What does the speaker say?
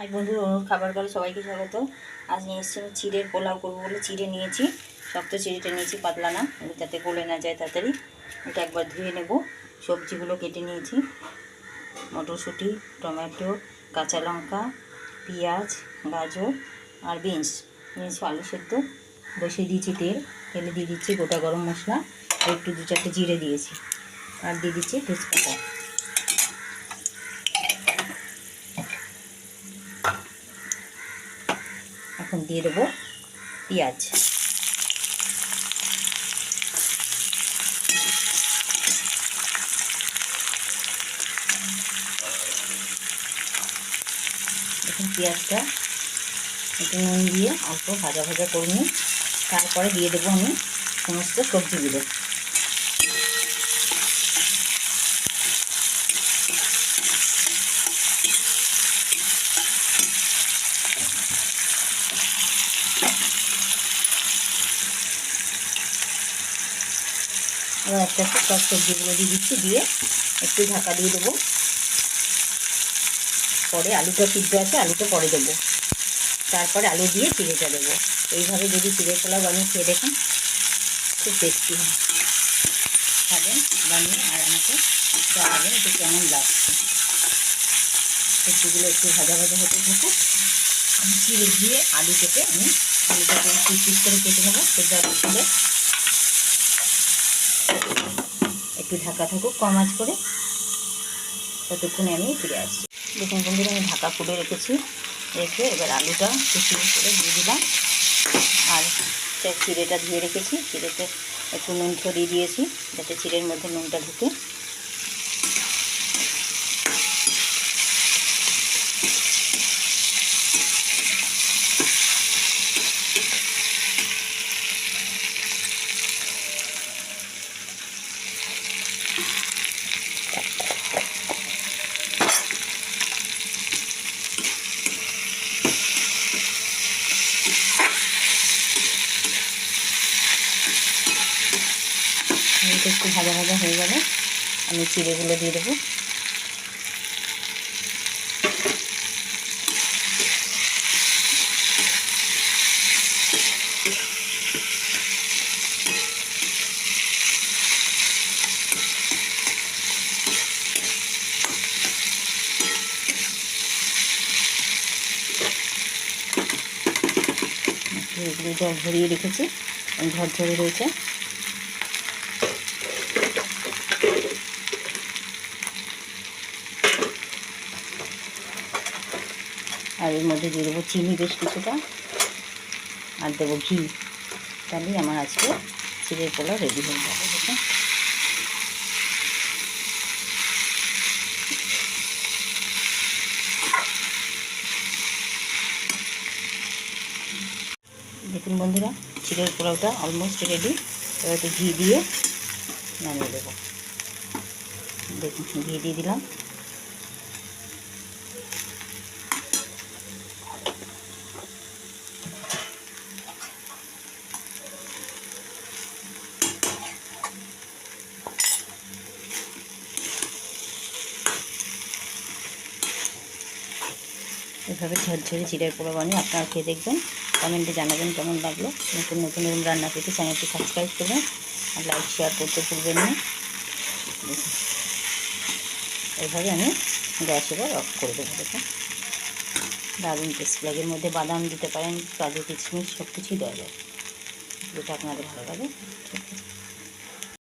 আজ বন্ধুরা অনুর খাবার ঘরে সবাইকে স্বাগত। আজ নিয়ে এসেছি আমি চিড়ের পোলাও করবো বলে চিড়ে নিয়েছি। শক্ত চিড়েটা নিয়েছি, পাতলা না, যাতে গলে না যায় তাড়াতাড়ি। এটা একবার ধুয়ে নেব। সবজিগুলো কেটে নিয়েছি, মটরশুঁটি, টমেটো, কাঁচা লঙ্কা, পেঁয়াজ, গাজর আর বিনস নিয়েছি। আলু সেদ্ধ বসিয়ে দিয়েছি, তেলে দিয়ে দিচ্ছি গোটা গরম মশলা, আর একটু 2-4টে জিরে দিয়েছি, আর দিয়ে দিচ্ছি তেজপাতা। এখন দিয়ে দেবো পেঁয়াজ। এখন পেঁয়াজটা একটু নুন দিয়ে অল্প ভাজা ভাজা করে নিই। তারপরে দিয়ে দেবো আমি সমস্ত সবজিগুলো। এবার আস্তে আস্তে সব সবজিগুলো দিয়ে দিচ্ছি, দিয়ে একটু ঢাকা দিয়ে দেবো। পরে আলুটা সিদ্ধ আছে, আলুটা পরে দেবো, তারপরে আলু দিয়ে চিড়েটা দেবো। এইভাবে যদি চিড়ের পোলাও বানিয়ে খেয়ে দেখুন, খুব টেস্টি হয়। খাবেন বানিয়ে আর আমাকে জানাবেন যে কেমন লাগছে। সবজিগুলো একটু ভাজা ভাজা হতে থাকুক। আমি চিড়ে দিয়ে আলু কেটে আলুটাকে পিস করে কেটে নেবো সেদ্ধ আলু তুলে। একটু ঢাকা থাকুক কম আঁচ করে, ততক্ষণে আমি ফিরে আসছি। দেখুন বন্ধুরা, আমি ঢাকা খুলে রেখেছি। রেখে এবার আলুটা কুচি করে দিয়ে দিলাম, আর চিড়েটা ধুয়ে রেখেছি। চিড়েতে একটু নুন ছড়িয়ে দিয়েছি যাতে চিড়ের মধ্যে নুনটা ঢুকে। এটা একটু ভাজা ভাজা হয়ে গেলে আমি চিড়েগুলো দিয়ে দেবো। এগুলো জল ভরিয়ে রেখেছি, ঝরঝরে রয়েছে। আর এর মধ্যে দিয়ে দেবো চিনি বেশ কিছুটা, আর দেবো ঘি। তাহলেই আমার আজকে চিড়ের পোলাও রেডি হয়ে যাবে। দেখুন বন্ধুরা, চিড়ের পোলাওটা অলমোস্ট রেডি। এবার একটু ঘি দিয়ে নামিয়ে দেবো। দেখুন ঘি দিয়ে দিলাম। এভাবে ঝরঝরে চিড়ের পোলাও বানিয়ে আপনারা খেয়ে দেখবেন, কমেন্টে জানাবেন কেমন লাগলো। নতুন নতুন এরকম রান্না পেতে চ্যানেলটি সাবস্ক্রাইব করবেন, আর লাইক শেয়ার করতে ভুলবেন না। এইভাবে আমি গ্যাস এবার অফ করে দেবো। দেখুন দারুণ টেস্ট লাগে। এর মধ্যে বাদাম দিতে পারেন, কাজু কিশমিশ সব কিছুই দেওয়া যায়, যেটা আপনাদের ভালো লাগে। ঠিক আছে।